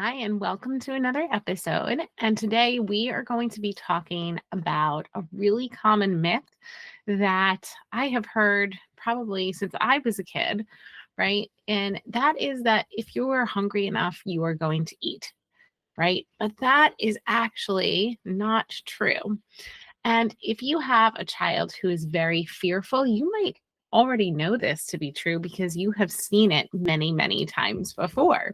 Hi, and welcome to another episode. And today we are going to be talking about a really common myth that I have heard probably since I was a kid, right? And that is that if you are hungry enough, you are going to eat, right? But that is actually not true. And if you have a child who is very fearful, you might already know this to be true because you have seen it many, many times before,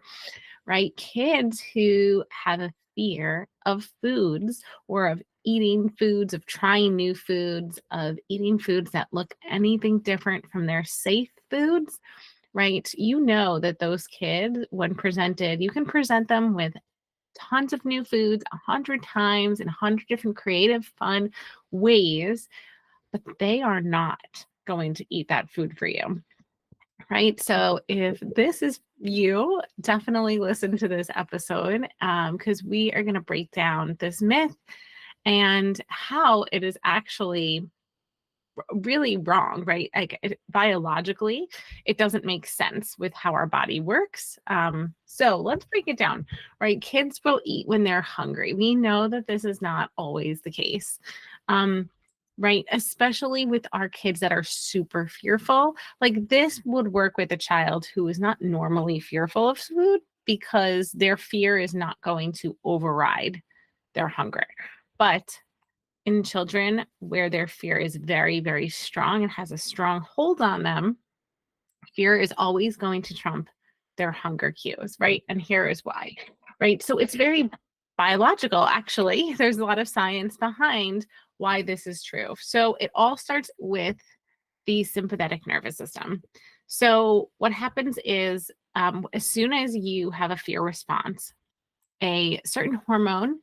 right? Kids who have a fear of foods or of eating foods, of trying new foods, of eating foods that look anything different from their safe foods, right? You know that those kids, when presented, you can present them with tons of new foods 100 times in 100 different creative, fun ways, but they are not going to eat that food for you. Right. So if this is you, definitely listen to this episode because we are going to break down this myth and how it is actually really wrong, right? Biologically, it doesn't make sense with how our body works. So let's break it down, right? Kids will eat when they're hungry. We know that this is not always the case. Um, right? Especially with our kids that are super fearful. Like this would work with a child who is not normally fearful of food because their fear is not going to override their hunger. But in children where their fear is very, very strong and has a strong hold on them, fear is always going to trump their hunger cues, right? And here is why, right? So it's very biological, actually. There's a lot of science behind why this is true. So it all starts with the sympathetic nervous system. So what happens is as soon as you have a fear response, a certain hormone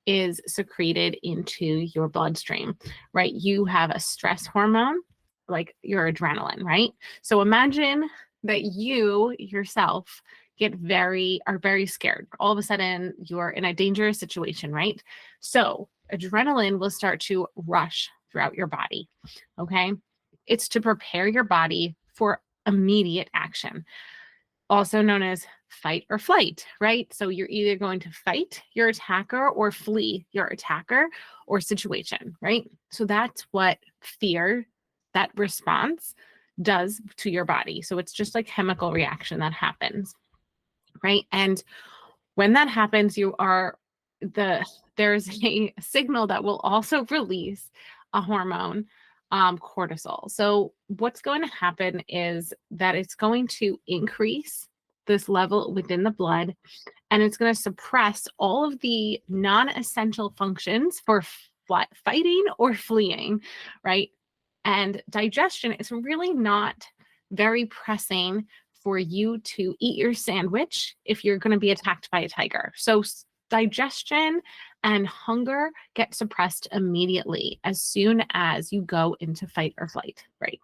is secreted into your bloodstream, right? You have a stress hormone, like your adrenaline, right? So imagine that you yourself are very scared. All of a sudden, you're in a dangerous situation, right? So adrenaline will start to rush throughout your body. Okay. It's to prepare your body for immediate action, also known as fight or flight, right? So you're either going to fight your attacker or flee your attacker or situation, right? So that's what fear, that response does to your body. So it's just like chemical reaction that happens, right? And when that happens, there's a signal that will also release a hormone, cortisol. So what's going to happen is that it's going to increase this level within the blood, and it's going to suppress all of the non-essential functions for fighting or fleeing, right? And digestion is really not very pressing for you to eat your sandwich if you're going to be attacked by a tiger. So digestion and hunger get suppressed immediately as soon as you go into fight or flight, right?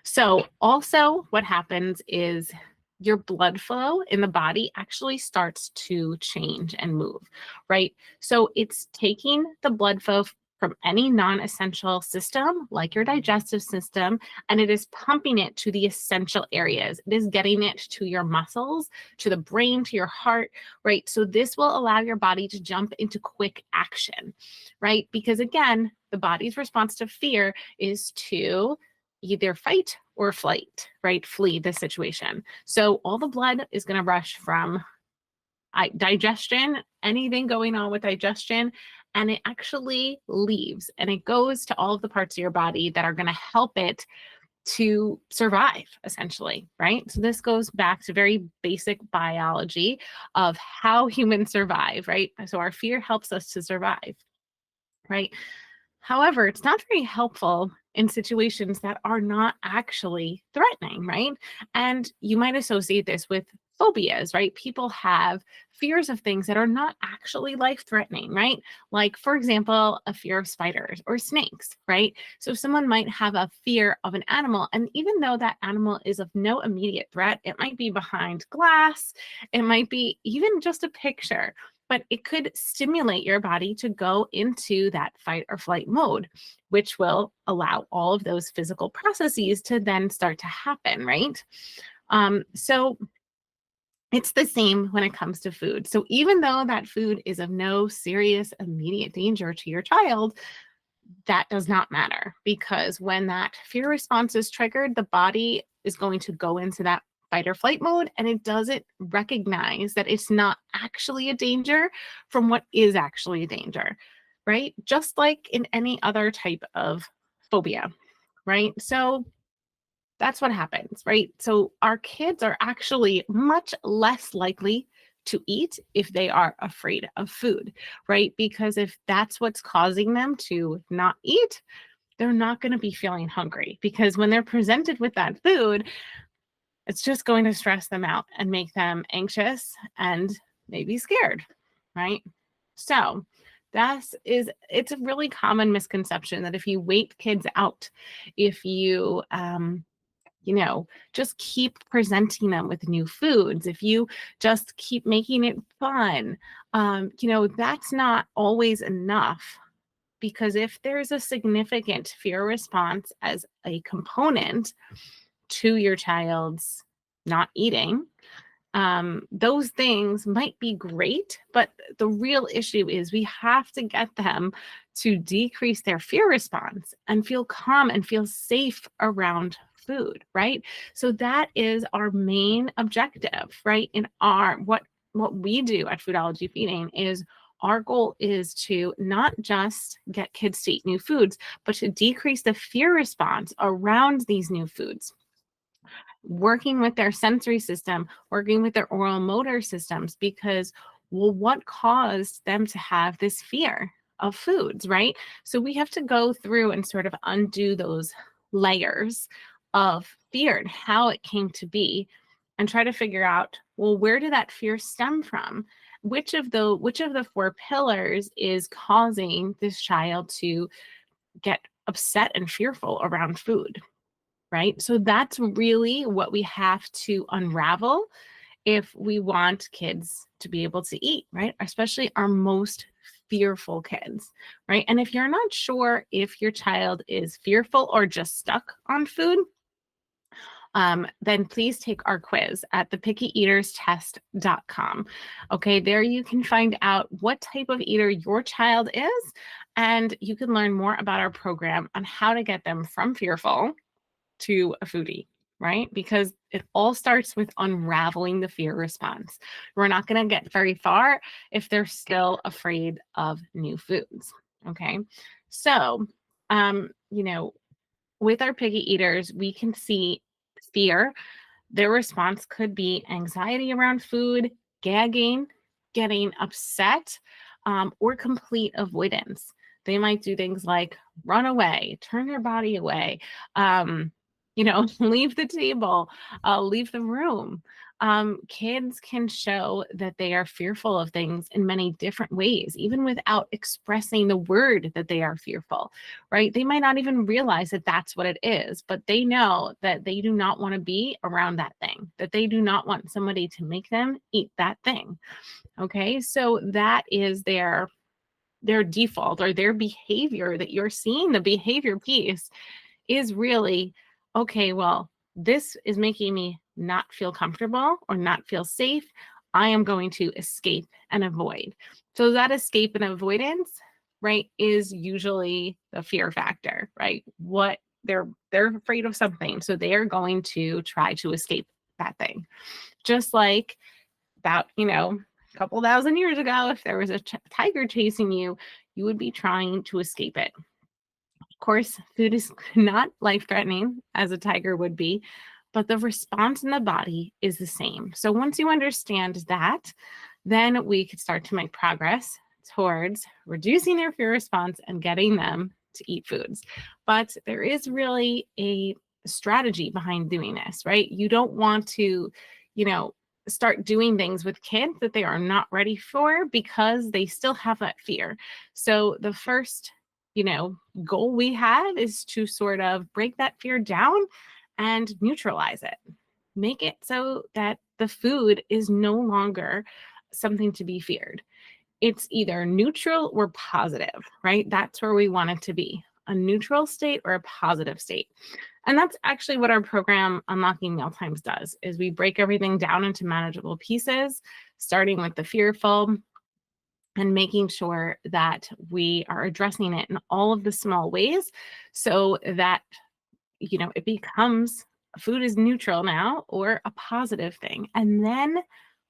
So also what happens is your blood flow in the body actually starts to change and move, right? So it's taking the blood flow from any non-essential system like your digestive system, and it is pumping it to the essential areas. It is getting it to your muscles, to the brain, to your heart, right? So this will allow your body to jump into quick action, right? Because again, the body's response to fear is to either fight or flight, right? Flee the situation. So all the blood is going to rush from digestion, anything going on with digestion, and it actually leaves and it goes to all of the parts of your body that are going to help it to survive, essentially, right? So this goes back to very basic biology of how humans survive, right? So our fear helps us to survive, right? However, it's not very helpful in situations that are not actually threatening, right? And you might associate this with phobias, right? People have fears of things that are not actually life threatening, right? Like, for example, a fear of spiders or snakes, right? So someone might have a fear of an animal, and even though that animal is of no immediate threat, it might be behind glass, it might be even just a picture, but it could stimulate your body to go into that fight or flight mode, which will allow all of those physical processes to then start to happen, right? So It's the same when it comes to food. So even though that food is of no serious immediate danger to your child, that does not matter, because when that fear response is triggered, the body is going to go into that fight or flight mode, and it doesn't recognize that it's not actually a danger from what is actually a danger, right? Just like in any other type of phobia, right? So that's what happens, right? So our kids are actually much less likely to eat if they are afraid of food, right? Because if that's what's causing them to not eat, they're not going to be feeling hungry, because when they're presented with that food, it's just going to stress them out and make them anxious and maybe scared, right? So, it's a really common misconception that if you wait kids out, if you just keep presenting them with new foods, if you just keep making it fun, that's not always enough. Because if there's a significant fear response as a component to your child's not eating, those things might be great, but the real issue is we have to get them to decrease their fear response and feel calm and feel safe around food, right? So that is our main objective, right? In our what we do at Foodology Feeding is our goal is to not just get kids to eat new foods, but to decrease the fear response around these new foods, working with their sensory system, working with their oral motor systems, because, well, what caused them to have this fear of foods, right? So we have to go through and sort of undo those layers of fear and how it came to be, and try to figure out, well, where did that fear stem from? Which of the four pillars is causing this child to get upset and fearful around food? Right? So that's really what we have to unravel if we want kids to be able to eat, right? Especially our most fearful kids, right? And if you're not sure if your child is fearful or just stuck on food, then please take our quiz at thepicktyeaterstest.com. Okay, there you can find out what type of eater your child is, and you can learn more about our program on how to get them from fearful to a foodie, right? Because it all starts with unraveling the fear response. We're not going to get very far if they're still afraid of new foods. Okay. So, um, you know, with our picky eaters, we can see fear. Their response could be anxiety around food, gagging, getting upset, or complete avoidance. They might do things like run away, turn their body away, leave the table, leave the room. Kids can show that they are fearful of things in many different ways, even without expressing the word that they are fearful, right? They might not even realize that that's what it is, but they know that they do not want to be around that thing, that they do not want somebody to make them eat that thing. Okay, so that is their default or their behavior that you're seeing. The behavior piece is really, okay, well, this is making me not feel comfortable or not feel safe. I am going to escape and avoid. So that escape and avoidance, right, is usually the fear factor, right? What they're afraid of something, so they are going to try to escape that thing. Just like about, a couple thousand years ago, if there was a tiger chasing you, you would be trying to escape it. Of course, food is not life-threatening as a tiger would be, but the response in the body is the same. So once you understand that, then we could start to make progress towards reducing their fear response and getting them to eat foods. But there is really a strategy behind doing this, right? You don't want to, you know, start doing things with kids that they are not ready for because they still have that fear. So the first, goal we have is to sort of break that fear down and neutralize it. Make it so that the food is no longer something to be feared. It's either neutral or positive, right? That's where we want it to be, a neutral state or a positive state. And that's actually what our program Unlocking Mealtimes does, is we break everything down into manageable pieces, starting with the fearful and making sure that we are addressing it in all of the small ways so that it becomes food is neutral now or a positive thing. And then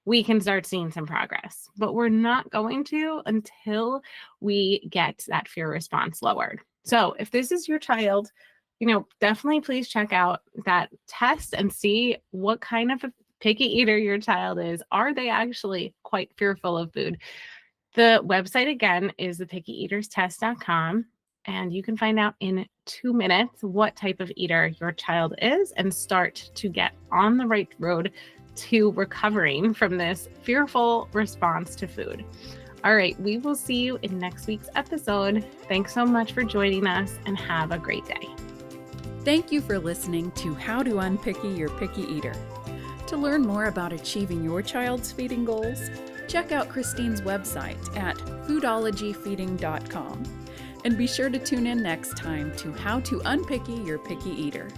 we can start seeing some progress. But we're not going to until we get that fear response lowered. So if this is your child, definitely please check out that test and see what kind of a picky eater your child is. Are they actually quite fearful of food? The website again is thepickyEatersTest.com, and you can find out in 2 minutes what type of eater your child is and start to get on the right road to recovering from this fearful response to food. All right, we will see you in next week's episode. Thanks so much for joining us and have a great day. Thank you for listening to How to Unpicky Your Picky Eater. To learn more about achieving your child's feeding goals, check out Christine's website at foodologyfeeding.com. And be sure to tune in next time to How to Unpicky Your Picky Eater.